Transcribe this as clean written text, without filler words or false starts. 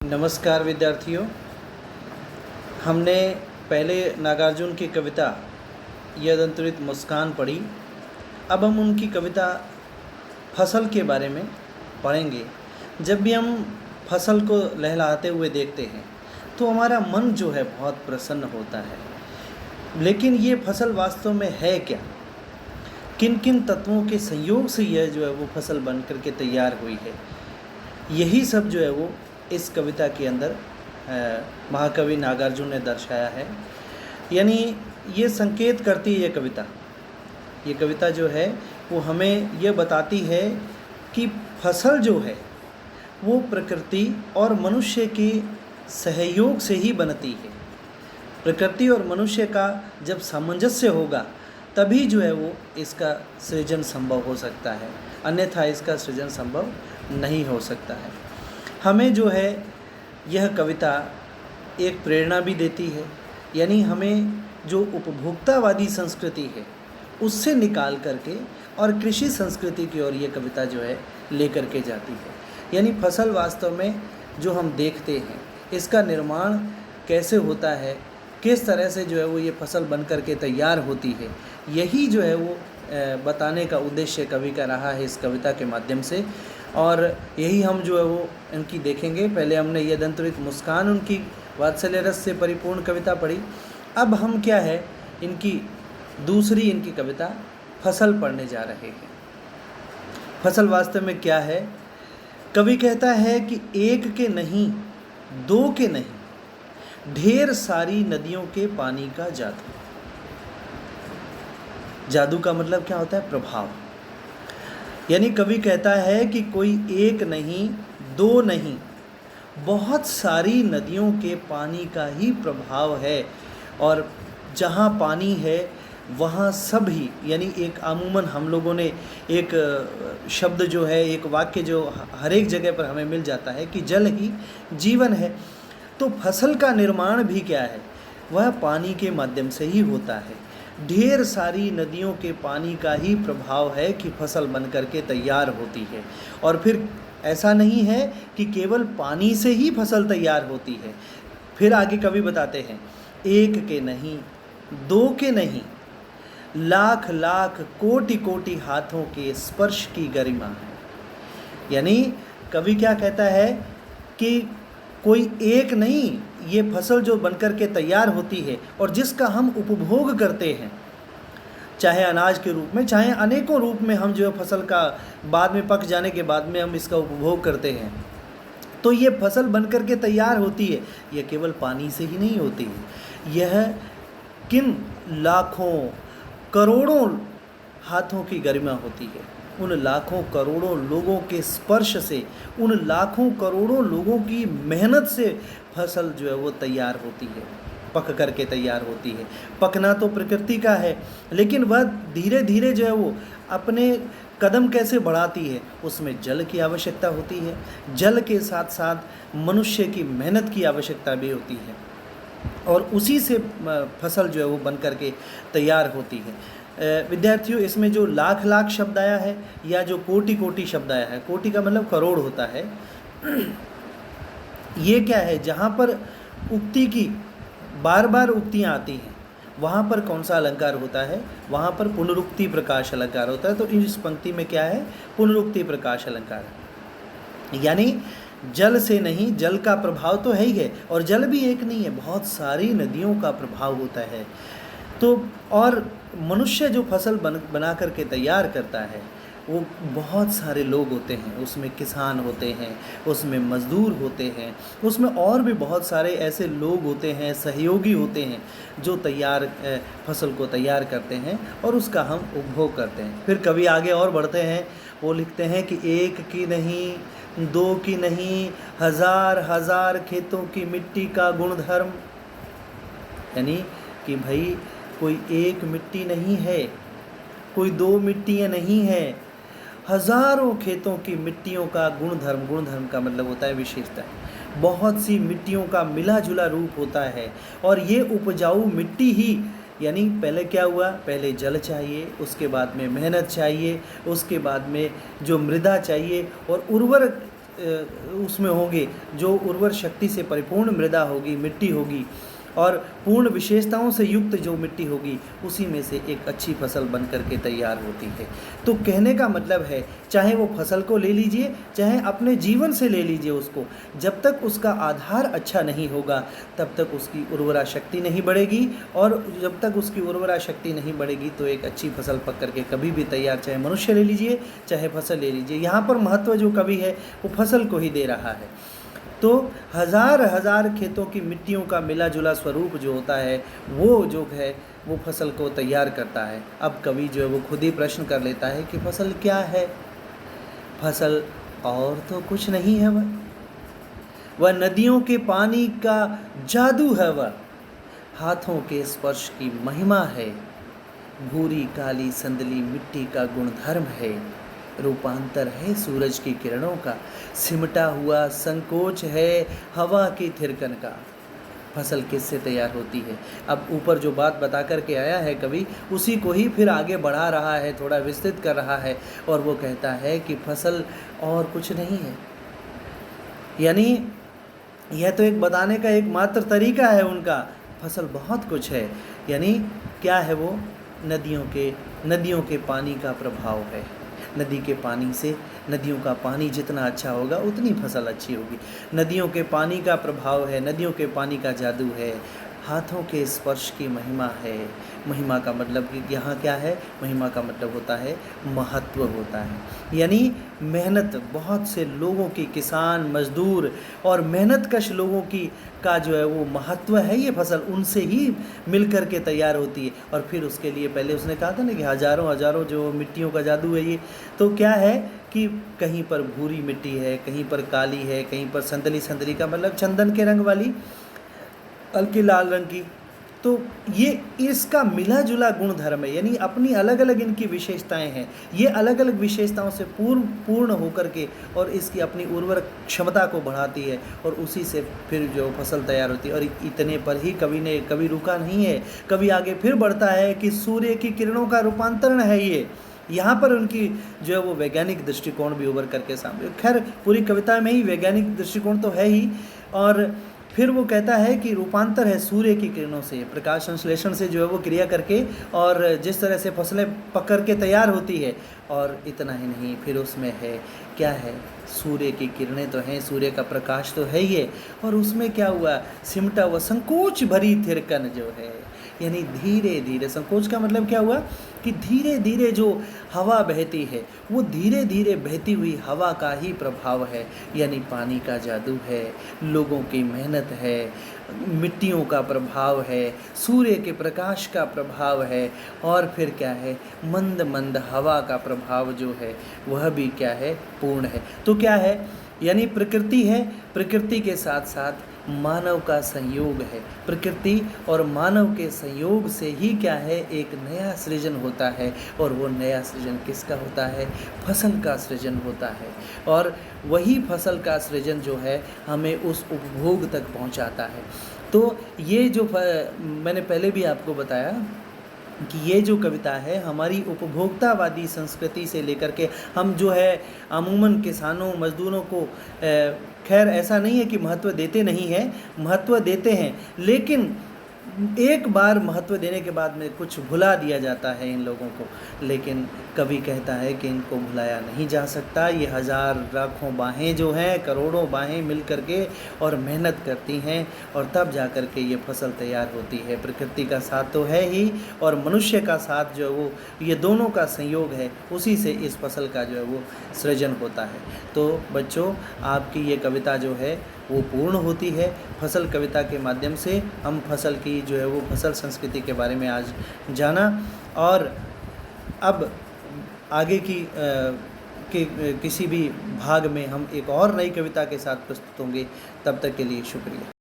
नमस्कार विद्यार्थियों। हमने पहले नागार्जुन की कविता यदंतरित मुस्कान पढ़ी। अब हम उनकी कविता फसल के बारे में पढ़ेंगे। जब भी हम फसल को लहलहाते हुए देखते हैं तो हमारा मन जो है बहुत प्रसन्न होता है। लेकिन ये फसल वास्तव में है क्या? किन किन तत्वों के संयोग से यह जो है वो फसल बन कर के तैयार हुई है? यही सब जो है वो इस कविता के अंदर महाकवि नागार्जुन ने दर्शाया है। यानी ये संकेत करती है ये कविता जो है वो हमें ये बताती है कि फसल जो है वो प्रकृति और मनुष्य के सहयोग से ही बनती है। प्रकृति और मनुष्य का जब सामंजस्य होगा तभी जो है वो इसका सृजन संभव हो सकता है, अन्यथा इसका सृजन संभव नहीं हो सकता है। हमें जो है यह कविता एक प्रेरणा भी देती है। यानी हमें जो उपभोक्तावादी संस्कृति है उससे निकाल करके और कृषि संस्कृति की ओर ये कविता जो है लेकर के जाती है। यानी फसल वास्तव में जो हम देखते हैं इसका निर्माण कैसे होता है, किस तरह से जो है वो ये फसल बन कर के तैयार होती है, यही जो है वो बताने का उद्देश्य कवि का रहा है इस कविता के माध्यम से। और यही हम जो है वो इनकी देखेंगे। पहले हमने यदंतरित मुस्कान उनकी वात्सल्य रस से परिपूर्ण कविता पढ़ी। अब हम क्या है इनकी दूसरी कविता फसल पढ़ने जा रहे हैं। फसल वास्तव में क्या है? कवि कहता है कि एक के नहीं, दो के नहीं, ढेर सारी नदियों के पानी का जादू। जादू का मतलब क्या होता है? प्रभाव। यानी कवि कहता है कि कोई एक नहीं, दो नहीं, बहुत सारी नदियों के पानी का ही प्रभाव है। और जहाँ पानी है वहाँ सब ही, यानी एक अमूमन हम लोगों ने एक शब्द जो है, एक वाक्य जो हर एक जगह पर हमें मिल जाता है कि जल ही जीवन है। तो फसल का निर्माण भी क्या है? वह पानी के माध्यम से ही होता है। ढेर सारी नदियों के पानी का ही प्रभाव है कि फसल बन कर के तैयार होती है। और फिर ऐसा नहीं है कि केवल पानी से ही फसल तैयार होती है। फिर आगे कवि बताते हैं, एक के नहीं, दो के नहीं, लाख लाख कोटि कोटि हाथों के स्पर्श की गरिमा है। यानी कवि क्या कहता है कि कोई एक नहीं, ये फसल जो बनकर के तैयार होती है और जिसका हम उपभोग करते हैं, चाहे अनाज के रूप में, चाहे अनेकों रूप में, हम जो है फसल का बाद में पक जाने के बाद में हम इसका उपभोग करते हैं। तो ये फसल बनकर के तैयार होती है, यह केवल पानी से ही नहीं होती है। यह किन लाखों करोड़ों हाथों की गरिमा होती है। उन लाखों करोड़ों लोगों के स्पर्श से, उन लाखों करोड़ों लोगों की मेहनत से फसल जो है वो तैयार होती है, पक करके तैयार होती है। पकना तो प्रकृति का है, लेकिन वह धीरे धीरे जो है वो अपने कदम कैसे बढ़ाती है, उसमें जल की आवश्यकता होती है। जल के साथ साथ मनुष्य की मेहनत की आवश्यकता भी होती है और उसी से फसल जो है वो बन करके तैयार होती है। विद्यार्थियों, इसमें जो लाख लाख शब्द आया है या जो कोटि कोटि शब्द आया है, कोटि का मतलब करोड़ होता है, ये क्या है? जहाँ पर उक्ति की बार बार उक्तियाँ आती हैं वहाँ पर कौन सा अलंकार होता है? वहाँ पर पुनरुक्ति प्रकाश अलंकार होता है। तो इस पंक्ति में क्या है? पुनरुक्ति प्रकाश अलंकार है। यानी जल से नहीं, जल का प्रभाव तो है ही है, और जल भी एक नहीं है, बहुत सारी नदियों का प्रभाव होता है। तो और मनुष्य जो फसल बना करके तैयार करता है वो बहुत सारे लोग होते हैं, उसमें किसान होते हैं, उसमें मजदूर होते हैं, उसमें और भी बहुत सारे ऐसे लोग होते हैं, सहयोगी होते हैं जो फसल को तैयार करते हैं और उसका हम उपभोग करते हैं। फिर कभी आगे और बढ़ते हैं, वो लिखते हैं कि एक की नहीं, दो की नहीं, हजार हजार खेतों की मिट्टी का गुणधर्म। यानी कि भाई कोई एक मिट्टी नहीं है, कोई दो मिट्टियाँ नहीं हैं, हजारों खेतों की मिट्टियों का गुणधर्म। गुणधर्म का मतलब होता है विशेषता। बहुत सी मिट्टियों का मिला जुला रूप होता है और ये उपजाऊ मिट्टी ही, यानी पहले क्या हुआ? पहले जल चाहिए, उसके बाद में मेहनत चाहिए, उसके बाद में जो मृदा चाहिए और उर्वरक उसमें होंगे, जो उर्वर शक्ति से परिपूर्ण मृदा होगी, मिट्टी होगी, और पूर्ण विशेषताओं से युक्त जो मिट्टी होगी, उसी में से एक अच्छी फसल बन करके तैयार होती है। तो कहने का मतलब है, चाहे वो फसल को ले लीजिए, चाहे अपने जीवन से ले लीजिए उसको, जब तक उसका आधार अच्छा नहीं होगा तब तक उसकी उर्वरा शक्ति नहीं बढ़ेगी, और जब तक उसकी उर्वरा शक्ति नहीं बढ़ेगी तो एक अच्छी फसल पक करके कभी भी तैयार, चाहे मनुष्य ले लीजिए चाहे फसल ले लीजिए। यहाँ पर महत्व जो कवि है वो फसल को ही दे रहा है। तो हज़ार हज़ार खेतों की मिट्टियों का मिला जुला स्वरूप जो होता है, वो जो है वो फसल को तैयार करता है। अब कवि जो है वो खुद ही प्रश्न कर लेता है कि फसल क्या है? फसल और तो कुछ नहीं है, वह नदियों के पानी का जादू है, वह हाथों के स्पर्श की महिमा है, भूरी काली संदली मिट्टी का गुणधर्म है, रूपांतर है सूरज की किरणों का, सिमटा हुआ संकोच है हवा की थिरकन का। फसल किससे तैयार होती है? अब ऊपर जो बात बता कर के आया है कवि, उसी को ही फिर आगे बढ़ा रहा है, थोड़ा विस्तृत कर रहा है, और वो कहता है कि फसल और कुछ नहीं है। यानी यह तो एक बताने का एक मात्र तरीका है उनका, फसल बहुत कुछ है। यानी क्या है वो? नदियों के पानी का प्रभाव है। नदी के पानी से, नदियों का पानी जितना अच्छा होगा उतनी फसल अच्छी होगी। नदियों के पानी का प्रभाव है, नदियों के पानी का जादू है, हाथों के स्पर्श की महिमा है। महिमा का मतलब कि यहाँ क्या है? महिमा का मतलब होता है महत्व होता है। यानी मेहनत, बहुत से लोगों की, किसान, मजदूर और मेहनतकश लोगों की का जो है वो महत्व है। ये फसल उनसे ही मिल कर के तैयार होती है। और फिर उसके लिए पहले उसने कहा था ना कि हज़ारों हज़ारों जो मिट्टियों का जादू है ये, तो क्या है कि कहीं पर भूरी मिट्टी है, कहीं पर काली है, कहीं पर संदली का मतलब चंदन के रंग वाली, हल्की लाल रंग की। तो ये इसका मिला जुला गुणधर्म है, यानी अपनी अलग अलग इनकी विशेषताएं हैं। ये अलग अलग विशेषताओं से पूर्ण होकर के और इसकी अपनी उर्वरक क्षमता को बढ़ाती है, और उसी से फिर जो फसल तैयार होती है। और इतने पर ही कवि रुका नहीं है, कवि आगे फिर बढ़ता है कि सूर्य की किरणों का रूपांतरण है ये। यहाँ पर उनकी जो है वो वैज्ञानिक दृष्टिकोण भी उभर करके सामने, खैर पूरी कविता में ही वैज्ञानिक दृष्टिकोण तो है ही। और फिर वो कहता है कि रूपांतर है सूर्य की किरणों से, प्रकाश संश्लेषण से जो है वो क्रिया करके, और जिस तरह से फसलें पक कर के तैयार होती है। और इतना ही नहीं, फिर उसमें है क्या है? सूर्य की किरणें तो हैं, सूर्य का प्रकाश तो है ही है, और उसमें क्या हुआ? सिमटा हुआ संकोच भरी थिरकन जो है, यानी धीरे धीरे, संकोच का मतलब क्या हुआ कि धीरे धीरे जो हवा बहती है, वो धीरे धीरे बहती हुई हवा का ही प्रभाव है। यानी पानी का जादू है, लोगों की मेहनत है, मिट्टियों का प्रभाव है, सूर्य के प्रकाश का प्रभाव है, और फिर क्या है? मंद मंद हवा का प्रभाव जो है वह भी क्या है? पूर्ण है। तो क्या है? यानी प्रकृति है, प्रकृति के साथ साथ मानव का संयोग है। प्रकृति और मानव के संयोग से ही क्या है? एक नया सृजन होता है, और वो नया सृजन किसका होता है? फसल का सृजन होता है। और वही फसल का सृजन जो है हमें उस उपभोग तक पहुंचाता है। तो ये जो मैंने पहले भी आपको बताया कि ये जो कविता है हमारी उपभोक्तावादी संस्कृति से लेकर के, हम जो है अमूमन किसानों, मज़दूरों को खैर ऐसा नहीं है कि महत्व देते नहीं हैं, महत्व देते हैं, लेकिन एक बार महत्व देने के बाद में कुछ भुला दिया जाता है इन लोगों को। लेकिन कवि कहता है कि इनको भुलाया नहीं जा सकता। ये हज़ार लाखों बाहें जो हैं, करोड़ों बाहें मिल करके और मेहनत करती हैं, और तब जा कर के ये फसल तैयार होती है। प्रकृति का साथ तो है ही, और मनुष्य का साथ जो है वो, ये दोनों का संयोग है, उसी से इस फसल का जो है वो सृजन होता है। तो बच्चों, आपकी ये कविता जो है वो पूर्ण होती है। फसल कविता के माध्यम से हम फसल की जो है वो फसल संस्कृति के बारे में आज जाना, और अब आगे की किसी भी भाग में हम एक और नई कविता के साथ प्रस्तुत होंगे। तब तक के लिए शुक्रिया।